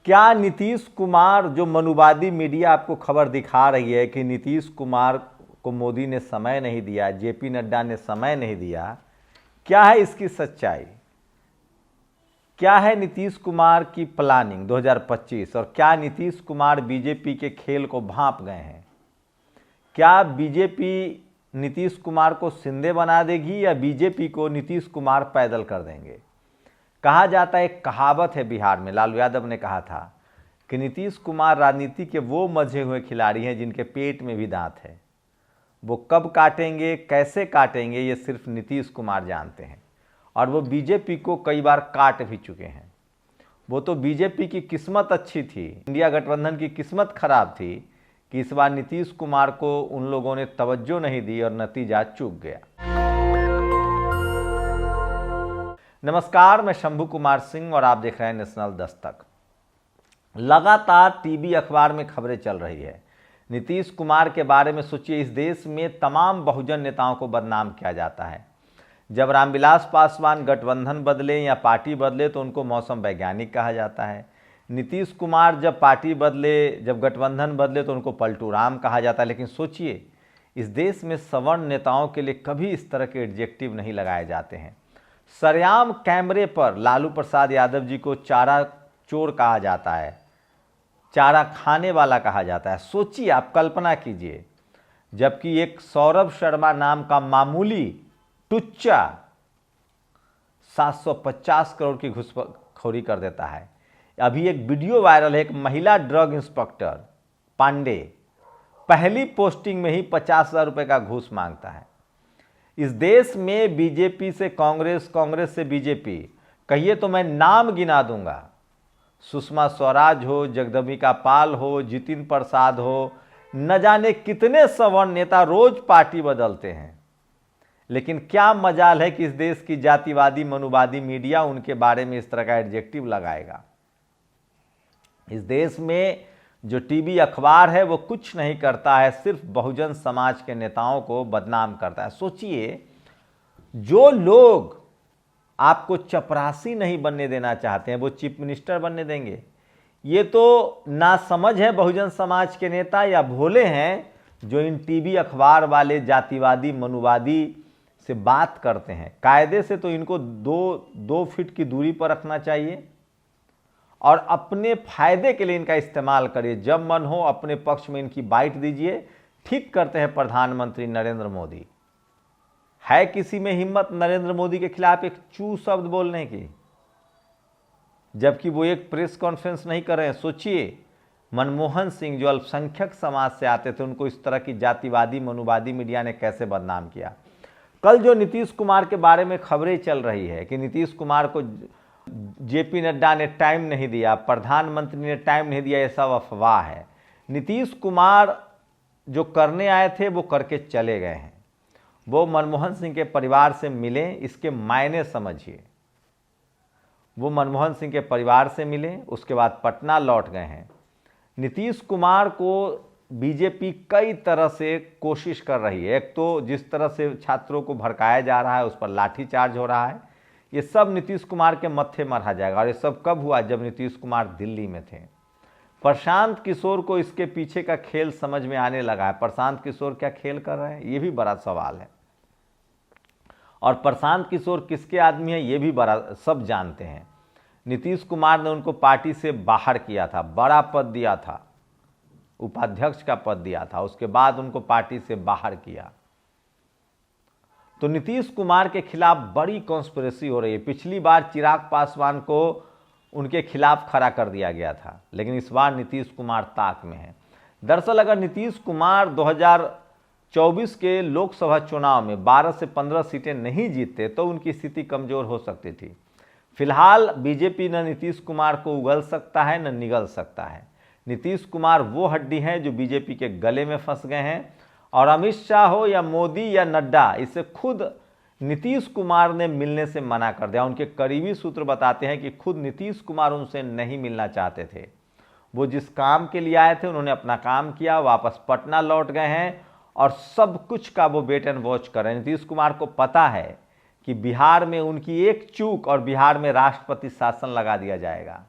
क्या नीतीश कुमार, जो मनुवादी मीडिया आपको खबर दिखा रही है कि नीतीश कुमार को मोदी ने समय नहीं दिया, जेपी नड्डा ने समय नहीं दिया, क्या है इसकी सच्चाई? क्या है नीतीश कुमार की प्लानिंग 2025 और क्या नीतीश कुमार बीजेपी के खेल को भांप गए हैं? क्या बीजेपी नीतीश कुमार को शिंदे बना देगी या बीजेपी को नीतीश कुमार पैदल कर देंगे? कहा जाता है, एक कहावत है बिहार में, लालू यादव ने कहा था कि नीतीश कुमार राजनीति के वो मजे हुए खिलाड़ी हैं जिनके पेट में भी दांत है। वो कब काटेंगे, कैसे काटेंगे, ये सिर्फ नीतीश कुमार जानते हैं और वो बीजेपी को कई बार काट भी चुके हैं। वो तो बीजेपी की किस्मत अच्छी थी, इंडिया गठबंधन की किस्मत खराब थी कि इस बार नीतीश कुमार को उन लोगों ने तवज्जो नहीं दी और नतीजा चूक गया। नमस्कार, मैं शंभू कुमार सिंह और आप देख रहे हैं नेशनल दस्तक। लगातार टीवी अखबार में खबरें चल रही है नीतीश कुमार के बारे में। सोचिए, इस देश में तमाम बहुजन नेताओं को बदनाम किया जाता है। जब रामविलास पासवान गठबंधन बदले या पार्टी बदले तो उनको मौसम वैज्ञानिक कहा जाता है। नीतीश कुमार जब पार्टी बदले, जब गठबंधन बदले तो उनको पलटू राम कहा जाता है। लेकिन सोचिए, इस देश में सवर्ण नेताओं के लिए कभी इस तरह के एडजेक्टिव नहीं लगाए जाते हैं। सरेआम कैमरे पर लालू प्रसाद यादव जी को चारा चोर कहा जाता है, चारा खाने वाला कहा जाता है। सोचिए, आप कल्पना कीजिए, जबकि एक सौरभ शर्मा नाम का मामूली टुच्चा 750 करोड़ की घूसखोरी कर देता है। अभी एक वीडियो वायरल है, एक महिला ड्रग इंस्पेक्टर पांडे पहली पोस्टिंग में ही 50,000 रुपये का घूस मांगता है। इस देश में बीजेपी से कांग्रेस, कांग्रेस से बीजेपी, कहिए तो मैं नाम गिना दूंगा। सुषमा स्वराज हो, जगदम्बिका पाल हो, जितिन प्रसाद हो, न जाने कितने सवर्ण नेता रोज पार्टी बदलते हैं। लेकिन क्या मजाल है कि इस देश की जातिवादी मनुवादी मीडिया उनके बारे में इस तरह का एडजेक्टिव लगाएगा। इस देश में जो टीवी अखबार है वो कुछ नहीं करता है, सिर्फ बहुजन समाज के नेताओं को बदनाम करता है। सोचिए, जो लोग आपको चपरासी नहीं बनने देना चाहते हैं वो चीफ मिनिस्टर बनने देंगे। ये तो नासमझ है बहुजन समाज के नेता या भोले हैं जो इन टीवी अखबार वाले जातिवादी मनुवादी से बात करते हैं। कायदे से तो इनको दो फीट की दूरी पर रखना चाहिए और अपने फायदे के लिए इनका इस्तेमाल करिए। जब मन हो अपने पक्ष में इनकी बाइट दीजिए। ठीक करते हैं प्रधानमंत्री नरेंद्र मोदी। है किसी में हिम्मत नरेंद्र मोदी के खिलाफ एक चू शब्द बोलने की, जबकि वो एक प्रेस कॉन्फ्रेंस नहीं कर रहे हैं। सोचिए, मनमोहन सिंह जो अल्पसंख्यक समाज से आते थे, उनको इस तरह की जातिवादी मनुवादी मीडिया ने कैसे बदनाम किया। कल जो नीतीश कुमार के बारे में खबरें चल रही है कि नीतीश कुमार को जेपी नड्डा ने टाइम नहीं दिया, प्रधानमंत्री ने टाइम नहीं दिया, ये सब अफवाह है। नीतीश कुमार जो करने आए थे वो करके चले गए हैं। वो मनमोहन सिंह के परिवार से मिले, इसके मायने समझिए। वो मनमोहन सिंह के परिवार से मिले, उसके बाद पटना लौट गए हैं। नीतीश कुमार को बीजेपी कई तरह से कोशिश कर रही है। एक तो जिस तरह से छात्रों को भड़काया जा रहा है, उस पर लाठीचार्ज हो रहा है, ये सब नीतीश कुमार के मत्थे मढ़ा जाएगा। और ये सब कब हुआ? जब नीतीश कुमार दिल्ली में थे। प्रशांत किशोर को इसके पीछे का खेल समझ में आने लगा है। प्रशांत किशोर क्या खेल कर रहे हैं, ये भी बड़ा सवाल है। और प्रशांत किशोर किसके आदमी है, ये भी बड़ा सब जानते हैं। नीतीश कुमार ने उनको पार्टी से बाहर किया था, बड़ा पद दिया था, उपाध्यक्ष का पद दिया था, उसके बाद उनको पार्टी से बाहर किया। तो नीतीश कुमार के खिलाफ बड़ी कॉन्स्पिरेसी हो रही है। पिछली बार चिराग पासवान को उनके खिलाफ खड़ा कर दिया गया था, लेकिन इस बार नीतीश कुमार ताक में है। दरअसल अगर नीतीश कुमार 2024 के लोकसभा चुनाव में 12 से 15 सीटें नहीं जीतते तो उनकी स्थिति कमजोर हो सकती थी। फिलहाल बीजेपी न नीतीश कुमार को उगल सकता है न निगल सकता है। नीतीश कुमार वो हड्डी हैं जो बीजेपी के गले में फंस गए हैं और अमित शाह हो या मोदी या नड्डा, इसे खुद नीतीश कुमार ने मिलने से मना कर दिया। उनके करीबी सूत्र बताते हैं कि खुद नीतीश कुमार उनसे नहीं मिलना चाहते थे। वो जिस काम के लिए आए थे उन्होंने अपना काम किया, वापस पटना लौट गए हैं और सब कुछ का वो वेट एंड वॉच कर रहे हैं। नीतीश कुमार को पता है कि बिहार में उनकी एक चूक और बिहार में राष्ट्रपति शासन लगा दिया जाएगा।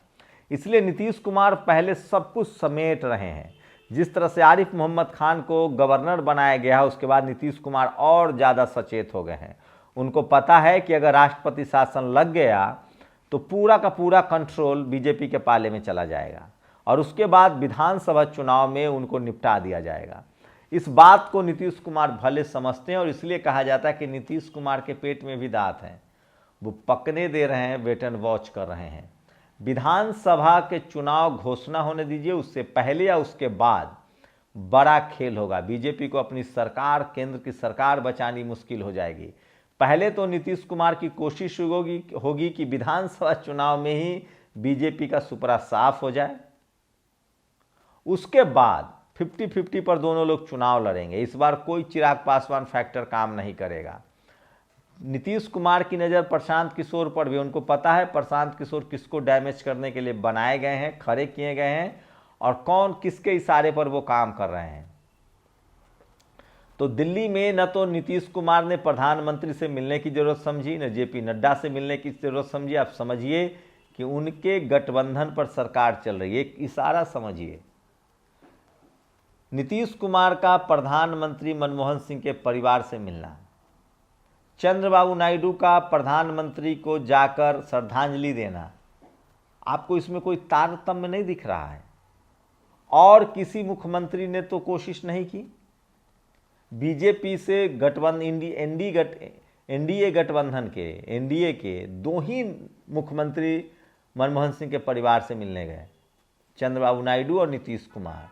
इसलिए नीतीश कुमार पहले सब कुछ समेट रहे हैं। जिस तरह से आरिफ मोहम्मद खान को गवर्नर बनाया गया है, उसके बाद नीतीश कुमार और ज़्यादा सचेत हो गए हैं। उनको पता है कि अगर राष्ट्रपति शासन लग गया तो पूरा का पूरा कंट्रोल बीजेपी के पाले में चला जाएगा और उसके बाद विधानसभा चुनाव में उनको निपटा दिया जाएगा। इस बात को नीतीश कुमार भले समझते हैं और इसलिए कहा जाता है कि नीतीश कुमार के पेट में भी दांत हैं, वो पकने दे रहे हैं, वेट एंड वॉच कर रहे हैं। विधानसभा के चुनाव घोषणा होने दीजिए, उससे पहले या उसके बाद बड़ा खेल होगा। बीजेपी को अपनी सरकार, केंद्र की सरकार बचानी मुश्किल हो जाएगी। पहले तो नीतीश कुमार की कोशिश होगी कि विधानसभा चुनाव में ही बीजेपी का सुपड़ा साफ हो जाए, उसके बाद 50-50 पर दोनों लोग चुनाव लड़ेंगे। इस बार कोई चिराग पासवान फैक्टर काम नहीं करेगा। नीतीश कुमार की नज़र प्रशांत किशोर पर भी, उनको पता है प्रशांत किशोर किसको डैमेज करने के लिए बनाए गए हैं, खड़े किए गए हैं और कौन किसके इशारे पर वो काम कर रहे हैं। तो दिल्ली में न तो नीतीश कुमार ने प्रधानमंत्री से मिलने की जरूरत समझी, न जेपी नड्डा से मिलने की जरूरत समझी। आप समझिए कि उनके गठबंधन पर सरकार चल रही है। एक इशारा समझिए, नीतीश कुमार का प्रधानमंत्री मनमोहन सिंह के परिवार से मिलना, चंद्रबाबू नायडू का प्रधानमंत्री को जाकर श्रद्धांजलि देना, आपको इसमें कोई तारतम्य नहीं दिख रहा है। और किसी मुख्यमंत्री ने तो कोशिश नहीं की। बीजेपी से गठबंधन, एनडीए गठबंधन के, एनडीए के 2 ही मुख्यमंत्री मनमोहन सिंह के परिवार से मिलने गए, चंद्रबाबू नायडू और नीतीश कुमार।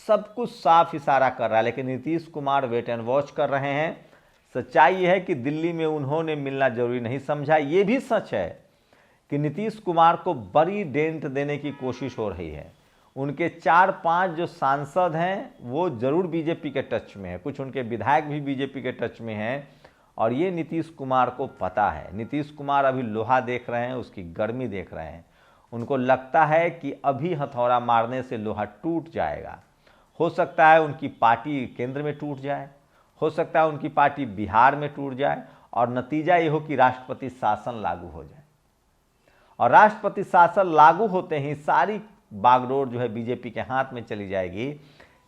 सब कुछ साफ इशारा कर रहा है, लेकिन Nitish Kumar wait and watch कर रहे हैं। सच्चाई यह है कि दिल्ली में उन्होंने मिलना जरूरी नहीं समझा। ये भी सच है कि नीतीश कुमार को बड़ी डेंट देने की कोशिश हो रही है। उनके 4-5 जो सांसद हैं वो जरूर बीजेपी के टच में है, कुछ उनके विधायक भी बीजेपी के टच में हैं और ये नीतीश कुमार को पता है। नीतीश कुमार अभी लोहा देख रहे हैं, उसकी गर्मी देख रहे हैं। उनको लगता है कि अभी हथौड़ा मारने से लोहा टूट जाएगा। हो सकता है उनकी पार्टी केंद्र में टूट जाए, हो सकता है उनकी पार्टी बिहार में टूट जाए और नतीजा ये हो कि राष्ट्रपति शासन लागू हो जाए। और राष्ट्रपति शासन लागू होते ही सारी बागडोर जो है बीजेपी के हाथ में चली जाएगी।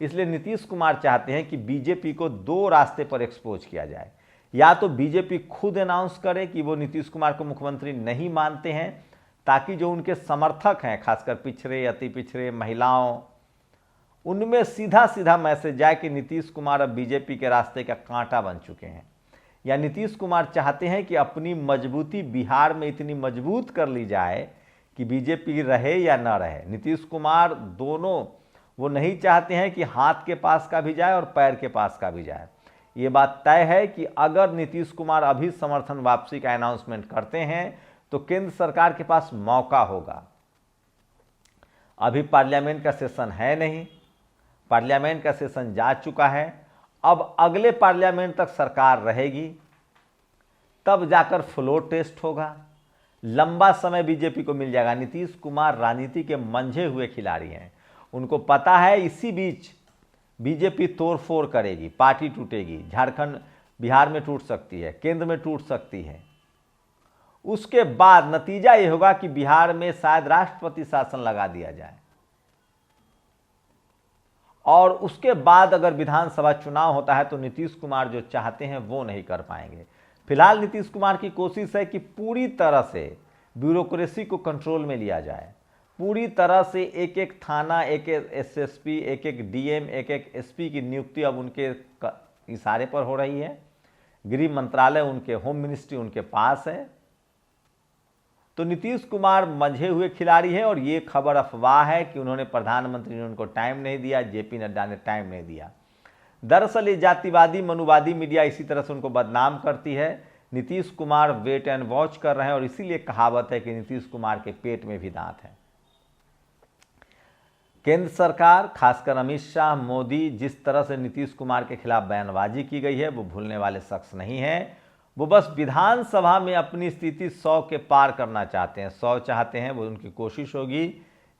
इसलिए नीतीश कुमार चाहते हैं कि बीजेपी को 2 रास्ते पर एक्सपोज किया जाए। या तो बीजेपी खुद अनाउंस करे कि वो नीतीश कुमार को मुख्यमंत्री नहीं मानते हैं, ताकि जो उनके समर्थक हैं, खासकर पिछड़े, अति पिछड़े, महिलाओं, उनमें सीधा सीधा मैसेज जाए कि नीतीश कुमार अब बीजेपी के रास्ते का कांटा बन चुके हैं। या नीतीश कुमार चाहते हैं कि अपनी मजबूती बिहार में इतनी मजबूत कर ली जाए कि बीजेपी रहे या ना रहे। नीतीश कुमार दोनों, वो नहीं चाहते हैं कि हाथ के पास का भी जाए और पैर के पास का भी जाए। ये बात तय है कि अगर नीतीश कुमार अभी समर्थन वापसी का अनाउंसमेंट करते हैं तो केंद्र सरकार के पास मौका होगा। अभी पार्लियामेंट का सेशन है नहीं, पार्लियामेंट का सेशन जा चुका है। अब अगले पार्लियामेंट तक सरकार रहेगी, तब जाकर फ्लोर टेस्ट होगा। लंबा समय बीजेपी को मिल जाएगा। नीतीश कुमार राजनीति के मंझे हुए खिलाड़ी हैं। उनको पता है इसी बीच बीजेपी तोड़फोड़ करेगी, पार्टी टूटेगी, झारखंड बिहार में टूट सकती है, केंद्र में टूट सकती है। उसके बाद नतीजा ये होगा कि बिहार में शायद राष्ट्रपति शासन लगा दिया जाए और उसके बाद अगर विधानसभा चुनाव होता है तो नीतीश कुमार जो चाहते हैं वो नहीं कर पाएंगे। फिलहाल नीतीश कुमार की कोशिश है कि पूरी तरह से ब्यूरोक्रेसी को कंट्रोल में लिया जाए। पूरी तरह से एक एक थाना, एक एक एसएसपी, एक एक डीएम, एक एक एसपी की नियुक्ति अब उनके इशारे पर हो रही है। गृह मंत्रालय, उनके होम मिनिस्ट्री उनके पास है। तो नीतीश कुमार मंझे हुए खिलाड़ी हैं और ये खबर अफवाह है कि उन्होंने, प्रधानमंत्री ने उनको टाइम नहीं दिया, जेपी नड्डा ने टाइम नहीं दिया। दरअसल ये जातिवादी, मनुवादी मीडिया इसी तरह से उनको बदनाम करती है। Nitish Kumar wait and watch कर रहे हैं और इसीलिए कहावत है कि नीतीश कुमार के पेट में भी दांत है। केंद्र सरकार, खासकर अमित शाह, मोदी, जिस तरह से नीतीश कुमार के खिलाफ बयानबाजी की गई है वो भूलने वाले शख्स नहीं है। वो बस विधानसभा में अपनी स्थिति 100 के पार करना चाहते हैं। 100 चाहते हैं, वो उनकी कोशिश होगी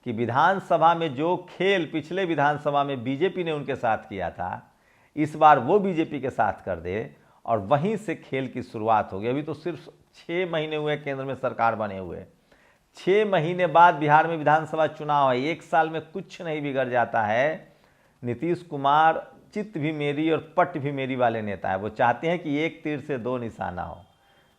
कि विधानसभा में जो खेल पिछले विधानसभा में बीजेपी ने उनके साथ किया था, इस बार वो बीजेपी के साथ कर दे और वहीं से खेल की शुरुआत होगी। अभी तो सिर्फ 6 महीने हुए केंद्र में सरकार बने हुए, 6 महीने बाद बिहार में विधानसभा चुनाव है, 1 साल में कुछ नहीं बिगड़ जाता है। नीतीश कुमार चित भी मेरी और पट भी मेरी वाले नेता है। वो चाहते हैं कि एक तीर से 2 निशाना हो,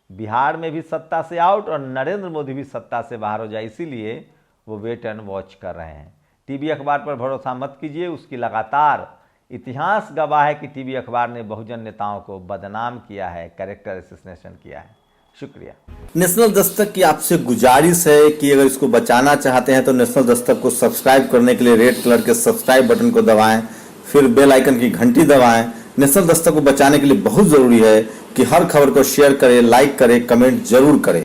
बिहार में भी सत्ता से आउट और नरेंद्र मोदी भी सत्ता से बाहर हो जाए, इसीलिए वो वेट एंड वॉच कर रहे हैं। टीवी अखबार पर भरोसा मत कीजिए, उसकी लगातार इतिहास गवाह है कि टीवी अखबार ने बहुजन नेताओं को बदनाम किया है, कैरेक्टर असैसिनेशन किया है। शुक्रिया। नेशनल दस्तक की आपसे गुजारिश है कि अगर इसको बचाना चाहते हैं तो नेशनल दस्तक को सब्सक्राइब करने के लिए रेड कलर के सब्सक्राइब बटन को दबाएं, फिर बेल आइकन की घंटी दबाएं। नेशनल दस्तक को बचाने के लिए बहुत जरूरी है कि हर खबर को शेयर करें, लाइक करें, कमेंट जरूर करें।